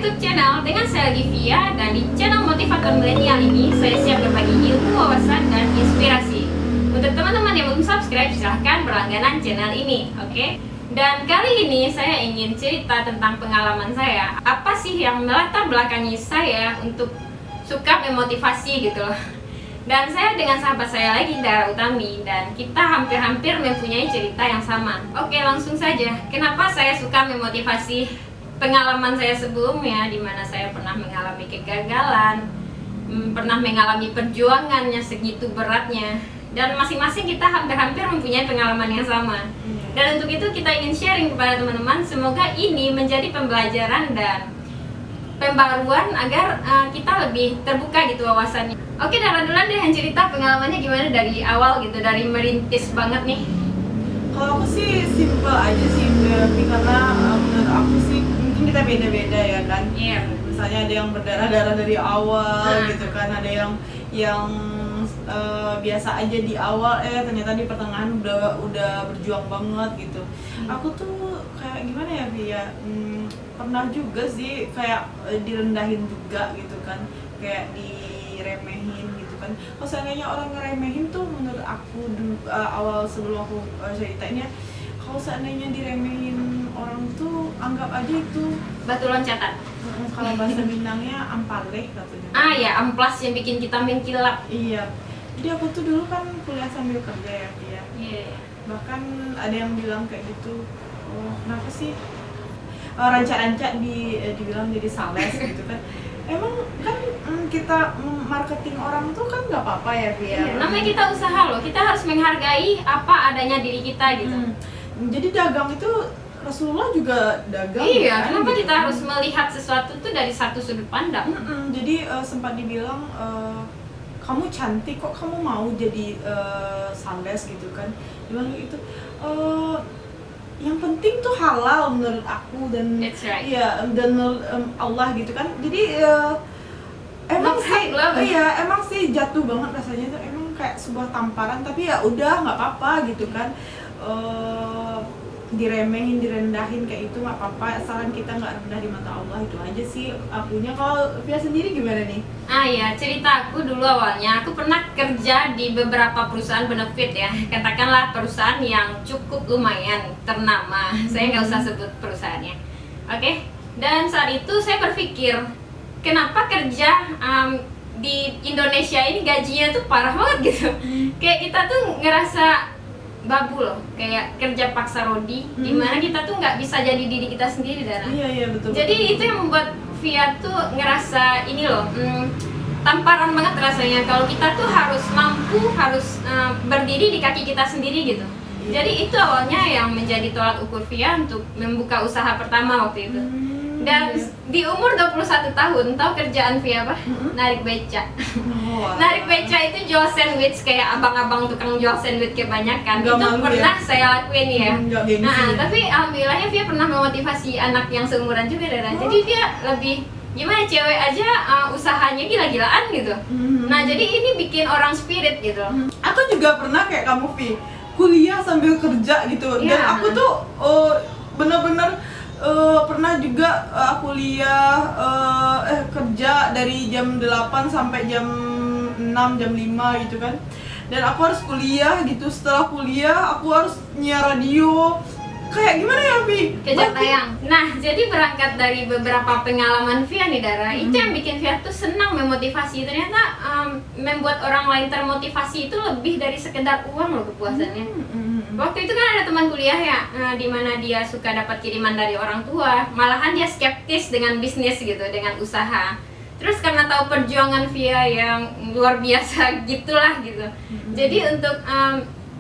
YouTube channel dengan saya Livia, dan di channel Motivator Milenial ini saya siap berbagi ilmu, wawasan, dan inspirasi. Untuk teman-teman yang belum subscribe, silahkan berlangganan channel ini, oke? Dan kali ini saya ingin cerita tentang pengalaman saya. Apa sih yang melatar belakangi saya untuk suka memotivasi gitu loh. Dan saya dengan sahabat saya lagi, Dara Utami, dan kita hampir-hampir mempunyai cerita yang sama. Oke, langsung saja. Kenapa saya suka memotivasi? Pengalaman saya sebelumnya, di mana saya pernah mengalami kegagalan, pernah mengalami perjuangannya segitu beratnya, dan masing-masing kita hampir-hampir mempunyai pengalaman yang sama. Dan untuk itu kita ingin sharing kepada teman-teman. Semoga ini menjadi pembelajaran dan pembaruan agar kita lebih terbuka gitu wawasannya. Oke, Dara duluan deh yang cerita pengalamannya gimana dari awal gitu, dari merintis banget nih. Kalau aku sih simple aja sih, karena menurut aku sih mungkin kita beda-beda ya kan. Iya. Misalnya ada yang berdarah-darah dari awal gitu kan, ada yang biasa aja di awal, ternyata di pertengahan udah berjuang banget gitu. Aku tuh kayak gimana ya, Via? Pernah juga sih kayak direndahin juga gitu kan, kayak diremehin gitu kan. Kalau seandainya orang ngeremehin tuh menurut aku awal sebelum aku ceritain ya, kalau seandainya diremehin orang tuh anggap aja itu Batu loncatan. kalau bahasa Minangnya ampaleh katanya. Ah ya, amplas yang bikin kita mengkilap. Iya. Jadi aku tuh dulu kan kuliah sambil kerja ya, Via. Iya. Bahkan ada yang bilang kayak gitu, oh kenapa sih rancak-rancak dibilang jadi sales gitu kan. Emang kan kita marketing orang tuh kan nggak apa-apa ya, Via. Iya, namanya kita usaha loh, kita harus menghargai apa adanya diri kita gitu. Jadi dagang itu Rasulullah juga dagang. Iya, kan, kenapa gitu kita kan. harus melihat sesuatu tuh dari satu sudut pandang? Jadi sempat dibilang kamu cantik kok kamu mau jadi sales gitu kan. Dibilang gitu. Yang penting tuh halal menurut aku, dan That's right. iya, dan Allah gitu kan. Jadi emang Not sih hard love. emang sih jatuh banget rasanya tuh, emang kayak sebuah tamparan, tapi ya udah nggak apa-apa gitu kan. Diremehin, direndahin kayak itu nggak apa-apa, asalkan kita nggak rendah di mata Allah, itu aja sih akunya. Kalau Via sendiri gimana nih? Ah ya, cerita aku dulu awalnya, aku pernah kerja di beberapa perusahaan benefit ya. Katakanlah perusahaan yang cukup lumayan ternama. Saya nggak usah sebut perusahaannya. Oke. Dan saat itu saya berpikir, kenapa kerja di Indonesia ini gajinya tuh parah banget gitu. Kayak kita tuh ngerasa babu loh, kayak kerja paksa rodi, dimana kita tuh nggak bisa jadi diri kita sendiri, Dara. Iya betul. Jadi betul. itu yang membuat Via tuh ngerasa ini loh, tamparan banget rasanya kalau kita tuh harus mampu, harus berdiri di kaki kita sendiri gitu. Jadi itu awalnya yang menjadi tolak ukur Via untuk membuka usaha pertama waktu itu. Dan di umur 21 tahun, tahu kerjaan Via apa? Narik beca. Narik beca itu jual sandwich, kayak abang-abang tukang jual sandwich kebanyakan. Nggak Itu malu pernah ya? saya lakuin ya. Nggak gengsi Nah, ya? tapi alhamdulillahnya Via pernah memotivasi anak yang seumuran juga, Dara. Jadi dia lebih gimana, cewek aja usahanya gila-gilaan gitu. Nah, jadi ini bikin orang spirit gitu. Aku juga pernah kayak kamu, Vi, kuliah sambil kerja gitu. Dan Iya. aku tuh bener-bener pernah juga kuliah kerja dari jam 8 sampai jam 6, jam 5 gitu kan. Dan aku harus kuliah gitu. Setelah kuliah aku harus nyiar radio. Kayak gimana ya, Vi? Kejar tayang. Nah, jadi berangkat dari beberapa pengalaman Via nih, Dara, itu yang bikin Via tuh senang memotivasi. Ternyata membuat orang lain termotivasi itu lebih dari sekedar uang loh kepuasannya. Waktu itu kan ada teman kuliah ya, di mana dia suka dapat kiriman dari orang tua, malahan dia skeptis dengan bisnis gitu, dengan usaha. Terus karena tahu perjuangan Via yang luar biasa gitulah gitu. Jadi untuk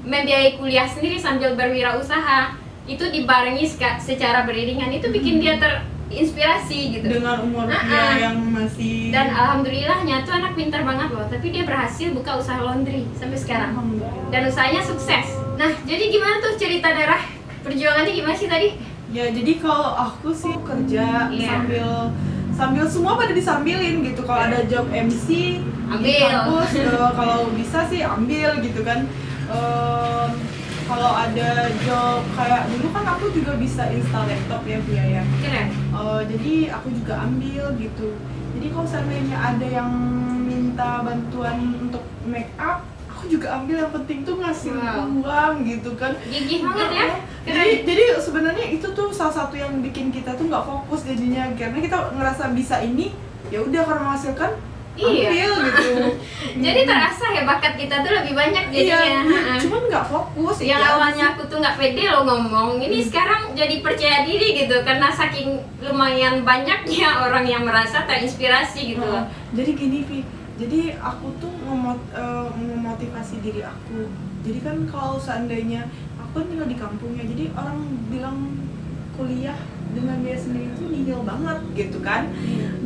membiayai kuliah sendiri sambil berwirausaha, itu dibarengi secara beriringan, itu bikin dia terinspirasi gitu. Dengan umur Via yang masih, Dan alhamdulillahnya tuh anak pintar banget loh, tapi dia berhasil buka usaha laundry sampai sekarang. Dan usahanya sukses. Nah, jadi gimana tuh cerita Dara? Perjuangannya gimana sih tadi? ya jadi kalau aku sih kerja sambil semua pada disambilin gitu. Kalau ada job MC di Ambil. kampus, kalau bisa sih ambil gitu kan. kalau ada job kayak dulu kan aku juga bisa install laptop ya Via ya. Keren. Jadi aku juga ambil gitu. Jadi kalau seandainya ada yang minta bantuan untuk make up, aku juga ambil, yang penting tuh ngasih uang gitu kan. Gigih banget ya. Jadi sebenarnya itu tuh salah satu yang bikin kita tuh nggak fokus jadinya, karena kita ngerasa bisa ini, ya udah karena menghasilkan ambil gitu. Jadi terasa ya bakat kita tuh lebih banyak jadinya. Iya, cuman nggak fokus. Yang awalnya aku tuh nggak pede lo ngomong, ini sekarang jadi percaya diri gitu karena saking lumayan banyaknya orang yang merasa terinspirasi gitu loh. Jadi gini Vi, jadi aku tuh memotivasi diri aku. Jadi kan kalau seandainya aku kan tinggal di kampung ya, jadi orang bilang kuliah dengan biaya sendiri itu nihil banget gitu kan.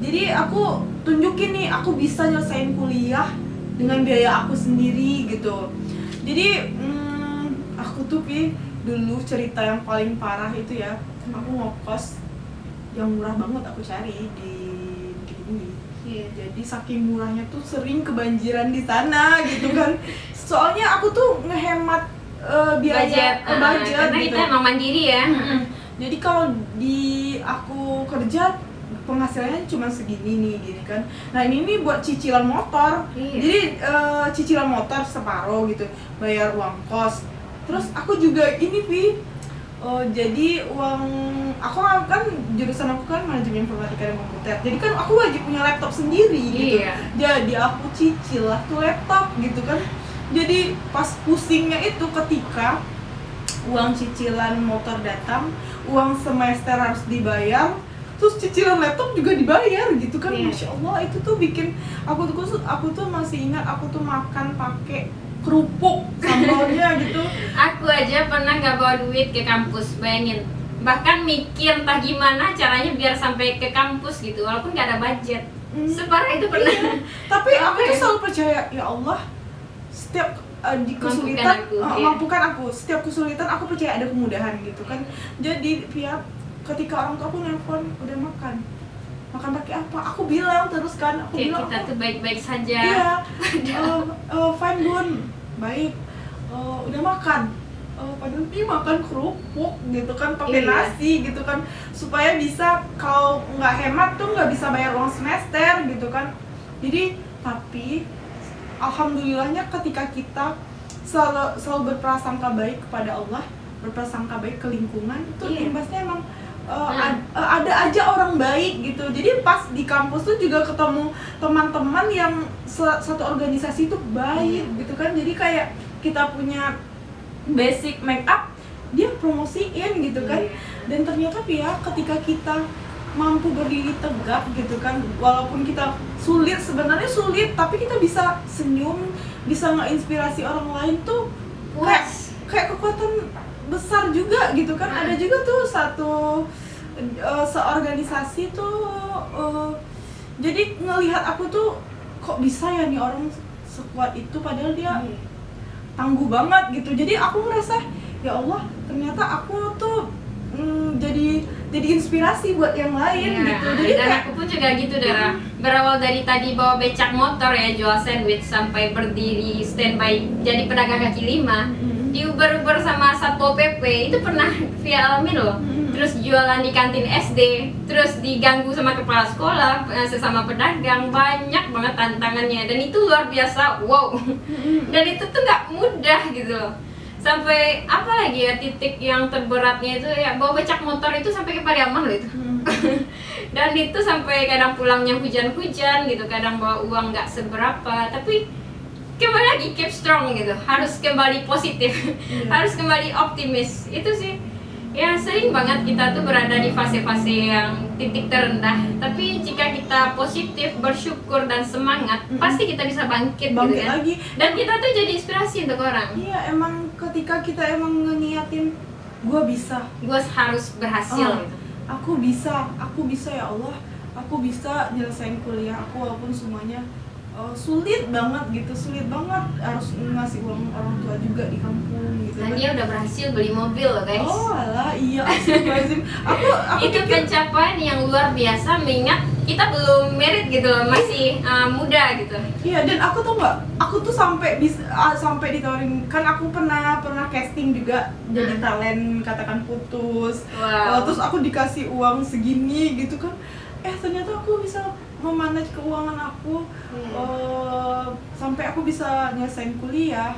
Jadi aku tunjukin nih, aku bisa nyelesain kuliah dengan biaya aku sendiri gitu. Jadi aku tuh Pi, dulu cerita yang paling parah itu ya, aku ngekos yang murah banget aku cari di Bukittinggi. Jadi saking murahnya tuh sering kebanjiran di sana gitu kan. Soalnya aku tuh ngehemat biaya budget karena gitu. kita emang mandiri ya. Jadi kalau di aku kerja penghasilannya cuma segini nih gini kan. Nah ini nih buat cicilan motor. Jadi cicilan motor separuh gitu, bayar uang kos. Terus aku juga ini Vi, jadi uang aku kan jurusan aku kan manajemen informatika dan komputer. Jadi kan aku wajib punya laptop sendiri gitu. Jadi aku cicil lah tuh laptop gitu kan. Jadi pas pusingnya itu ketika uang cicilan motor datang, uang semester harus dibayar, terus cicilan laptop juga dibayar gitu kan. Masya Allah, itu tuh bikin aku tuh masih ingat aku tuh makan pakai kerupuk sambalnya gitu. Aku aja pernah nggak bawa duit ke kampus, bayangin. Bahkan mikir entah gimana caranya biar sampai ke kampus gitu, walaupun nggak ada budget. Separah itu pernah. Tapi aku tuh selalu percaya, ya Allah, setiap di kesulitan mampukan aku, setiap kesulitan aku percaya ada kemudahan gitu kan. Jadi Via, ketika orang tua aku nelpon udah makan pakai apa, aku bilang terus kan, aku bilang kita tuh baik-baik saja. Iya, fine Bun, baik, udah makan, padahal dia makan kerupuk gitu kan, pakai nasi gitu kan, supaya bisa, kalau nggak hemat tuh nggak bisa bayar uang semester gitu kan. Jadi tapi alhamdulillahnya ketika kita selalu berprasangka baik kepada Allah, berprasangka baik ke lingkungan, itu imbasnya emang ada aja orang baik gitu. Jadi pas di kampus tuh juga ketemu teman-teman yang satu organisasi tuh baik gitu kan. Jadi kayak kita punya basic make up, dia promosiin gitu kan. Dan ternyata ya ketika kita mampu berdiri tegak gitu kan, walaupun kita sebenarnya sulit, tapi kita bisa senyum, bisa nginspirasi orang lain tuh kayak kekuatan besar juga gitu kan. Ada juga tuh seorganisasi tuh jadi ngelihat aku tuh kok bisa ya nih orang sekuat itu, padahal dia tangguh banget gitu. Jadi aku ngerasa ya Allah, ternyata aku tuh jadi inspirasi buat yang lain gitu. Jadi dan aku pun juga gitu Dara. Berawal dari tadi bawa becak motor ya, jual sandwich, sampai berdiri standby jadi pedagang kaki lima, di Uber sama Satpol PP itu pernah Via alamin loh. Terus jualan di kantin SD, terus diganggu sama kepala sekolah, sesama pedagang, banyak banget tantangannya, dan itu luar biasa, wow. Dan itu tuh nggak mudah gitu loh. Sampai apa lagi ya, titik yang terberatnya itu ya bawa becak motor itu sampai ke Pariaman loh itu. Dan itu sampai kadang pulangnya hujan-hujan gitu, kadang bawa uang nggak seberapa, tapi kembali lagi keep strong gitu, harus kembali positif, harus kembali optimis. Itu sih ya, sering banget kita tuh berada di fase-fase yang titik terendah, tapi jika kita positif, bersyukur dan semangat, pasti kita bisa bangkit gitu kan. Lagi. Dan kita tuh jadi inspirasi untuk orang. Iya, emang ketika kita emang ngeniatin gue harus berhasil gitu. Aku bisa ya Allah, aku bisa nyelesain kuliah aku walaupun semuanya sulit banget harus ngasih uang orang tua juga di kampung gitu. Dan dia udah berhasil beli mobil loh guys. Oh alah, iya astagfirullahaladzim. Aku Itu pikir, pencapaian yang luar biasa mengingat kita belum married gitu loh, masih muda gitu. iya, dan aku tuh nggak, aku tuh sampai sampai ditawarin, kan aku pernah casting juga jadi talent katakan putus. Wow. Terus aku dikasih uang segini gitu kan, ternyata aku bisa memanage keuangan aku. Sampai aku bisa nyelesain kuliah,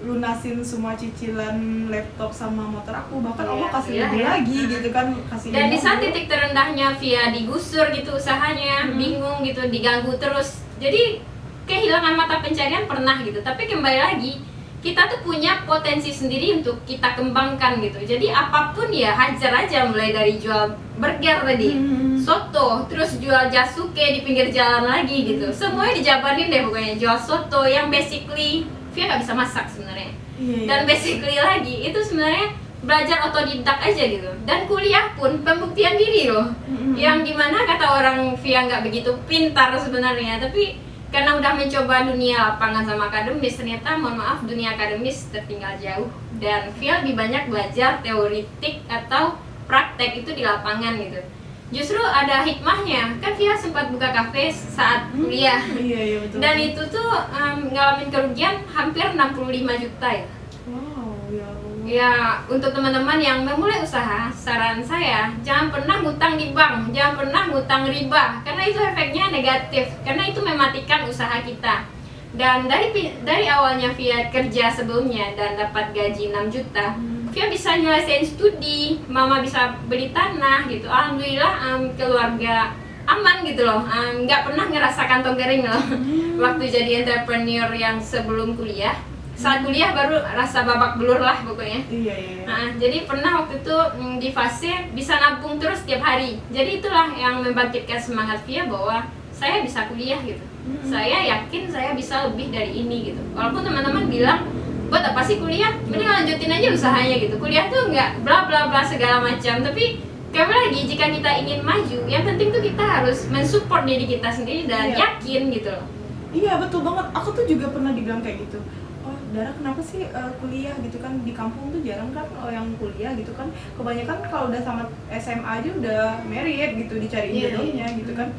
lunasin semua cicilan laptop sama motor aku, bahkan Allah kasih lebih lagi gitu kan, kasih. Dan di saat titik terendahnya Via digusur gitu usahanya, bingung gitu, diganggu terus, jadi kehilangan mata pencarian pernah gitu. Tapi kembali lagi, kita tuh punya potensi sendiri untuk kita kembangkan gitu. Jadi apapun ya hajar aja, mulai dari jual burger tadi, soto, terus jual jasuke di pinggir jalan lagi gitu. Semuanya dijabanin deh pokoknya, jual soto yang basically Via nggak bisa masak sebenarnya. Dan basically lagi itu sebenarnya belajar otodidak aja gitu. Dan kuliah pun pembuktian diri loh. Yang dimana kata orang Via nggak begitu pintar sebenarnya, tapi karena udah mencoba dunia lapangan sama akademis, ternyata mohon maaf dunia akademis tertinggal jauh. Dan Via lebih banyak belajar teoritik atau praktek itu di lapangan gitu. Justru ada hikmahnya, kan Via sempat buka kafe saat kuliah. Iya betul. Dan itu tuh ngalamin kerugian hampir 65 juta ya. Wow, ya Allah. Ya, untuk teman-teman yang memulai usaha, saran saya jangan pernah ngutang di bank, jangan pernah ngutang riba, karena itu efeknya negatif, karena itu mematikan usaha kita. Dan dari awalnya Via kerja sebelumnya dan dapat gaji 6 juta, Via bisa nyelesain studi, mama bisa beli tanah gitu. Alhamdulillah keluarga aman gitu loh, nggak pernah ngerasa kantong kering loh. Waktu jadi entrepreneur yang sebelum kuliah, saat kuliah baru rasa babak belur lah pokoknya. Iya. Nah, jadi pernah waktu itu di fase bisa nabung terus tiap hari. Jadi itulah yang membangkitkan semangat Via bahwa saya bisa kuliah gitu. Saya yakin saya bisa lebih dari ini gitu. Walaupun teman-teman bilang, buat apa sih kuliah? Mending lanjutin aja usahanya gitu. Kuliah tuh nggak bla bla bla segala macam. Tapi kembali lagi, jika kita ingin maju, yang penting tuh kita harus mensupport diri kita sendiri dan yakin gitu loh. Iya betul banget. Aku tuh juga pernah dibilang kayak gitu. Dara kenapa sih kuliah gitu kan, di kampung tuh jarang kan yang kuliah gitu kan, kebanyakan kalau udah sama SMA aja udah married gitu, dicariin jodohnya gitu kan.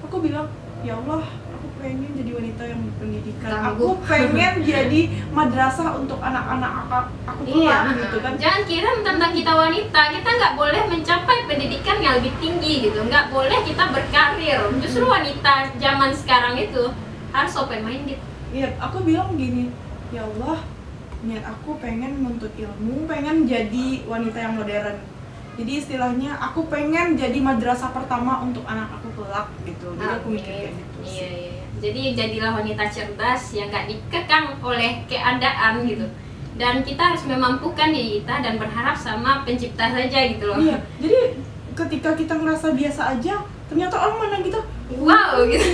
Aku bilang, ya Allah, aku pengen jadi wanita yang berpendidikan, aku pengen jadi madrasah untuk anak-anak aku kelak gitu kan. Jangan kira tentang kita wanita, kita nggak boleh mencapai pendidikan yang lebih tinggi gitu, nggak boleh kita berkarir. Justru wanita zaman sekarang itu harus open minded. Iya, aku bilang gini, ya Allah, niat aku pengen menuntut ilmu, pengen jadi wanita yang modern. Jadi istilahnya aku pengen jadi madrasah pertama untuk anak aku kelak gitu. Jadi aku mikir kayak gitu sih. Iya. Jadi jadilah wanita cerdas yang gak dikekang oleh keadaan gitu. Dan kita harus memampukan diri kita dan berharap sama pencipta saja gitu loh. Iya, jadi ketika kita ngerasa biasa aja, ternyata orang mandang kita wow gitu.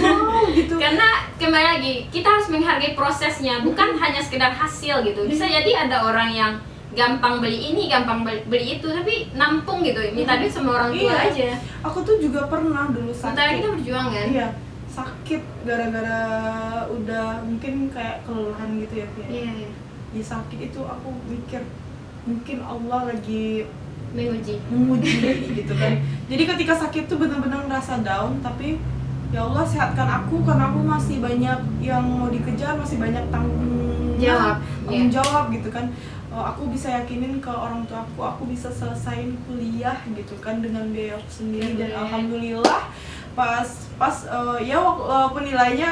Gitu. Karena kembali lagi, kita harus menghargai prosesnya, bukan hanya sekedar hasil gitu. Bisa jadi ada orang yang gampang beli ini, gampang beli itu, tapi nampung gitu, minta duit sama orang tua aja. Aku tuh juga pernah dulu sakit. Sementara kita berjuang kan? Iya, sakit gara-gara udah mungkin kayak kelelahan gitu ya. Iya. Di sakit itu aku mikir, mungkin Allah lagi menguji gitu kan. Jadi ketika sakit tuh benar-benar ngerasa down, tapi ya Allah sehatkan aku karena aku masih banyak yang mau dikejar, masih banyak tanggung jawab gitu kan. Aku bisa yakinin ke orang tua aku bisa selesain kuliah gitu kan dengan biaya aku sendiri. Dan alhamdulillah pas ya walaupun nilainya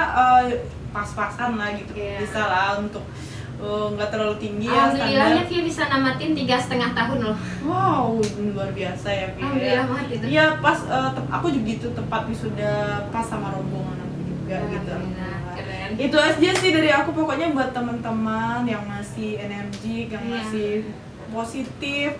pas-pasan lah gitu, bisa lah untuk nggak terlalu tinggi ya standar. Alhamdulillahnya Via bisa namatin 3,5 tahun loh. Wow, luar biasa ya Via. Alhamdulillah banget itu. Iya pas aku juga gitu, tepat wisuda pas sama rombongan aku juga gitu. Keren. Itu aja sih dari aku, pokoknya buat teman-teman yang masih energik, yang masih positif,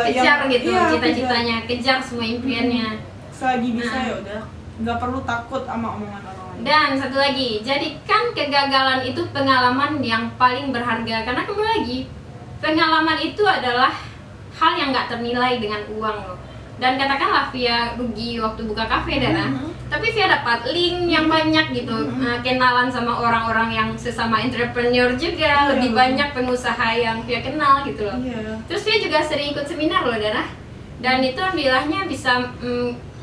kejar gitu cita-citanya, kejar semua impiannya. Selagi bisa ya udah, nggak perlu takut sama omongan orang lain. Dan satu lagi, jadikan kegagalan itu pengalaman yang paling berharga. Karena kembali lagi, pengalaman itu adalah hal yang nggak ternilai dengan uang loh. Dan katakanlah Via rugi waktu buka kafe, Dara. tapi Via dapat link yang banyak gitu, kenalan sama orang-orang yang sesama entrepreneur juga, lebih banyak pengusaha yang Via kenal gitu loh. Terus Via juga sering ikut seminar loh Dara, dan itu alhamdulillahnya bisa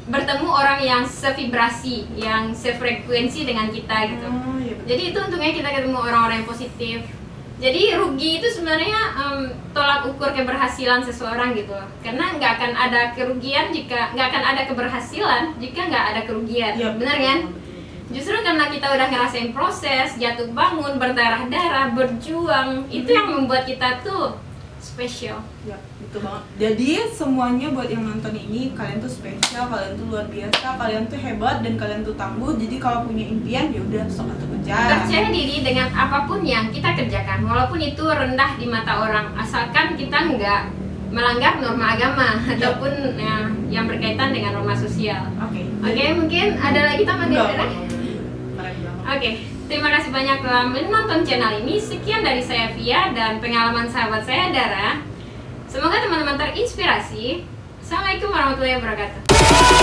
bertemu orang yang sevibrasi, yang sefrekuensi dengan kita gitu. Jadi itu untungnya kita ketemu orang-orang yang positif. Jadi rugi itu sebenarnya tolak ukur keberhasilan seseorang gitu loh. Karena nggak akan ada kerugian jika nggak akan ada keberhasilan jika nggak ada kerugian. Benar kan? Justru karena kita udah ngerasain proses, jatuh bangun, berdarah-darah, berjuang, itu yang membuat kita tuh spesial. Ya, itu banget. Jadi semuanya buat yang nonton ini, kalian tuh spesial, kalian tuh luar biasa, kalian tuh hebat dan kalian tuh tangguh. Jadi kalau punya impian ya udah sok atau kejar. Percaya diri dengan apapun yang kita kerjakan, walaupun itu rendah di mata orang, asalkan kita nggak melanggar norma agama ataupun yang berkaitan dengan norma sosial. Oke, mungkin ada lagi tambahan Dara? Oke, terima kasih banyak telah menonton channel ini. Sekian dari saya Via dan pengalaman sahabat saya Dara. Semoga teman-teman terinspirasi. Assalamualaikum warahmatullahi wabarakatuh.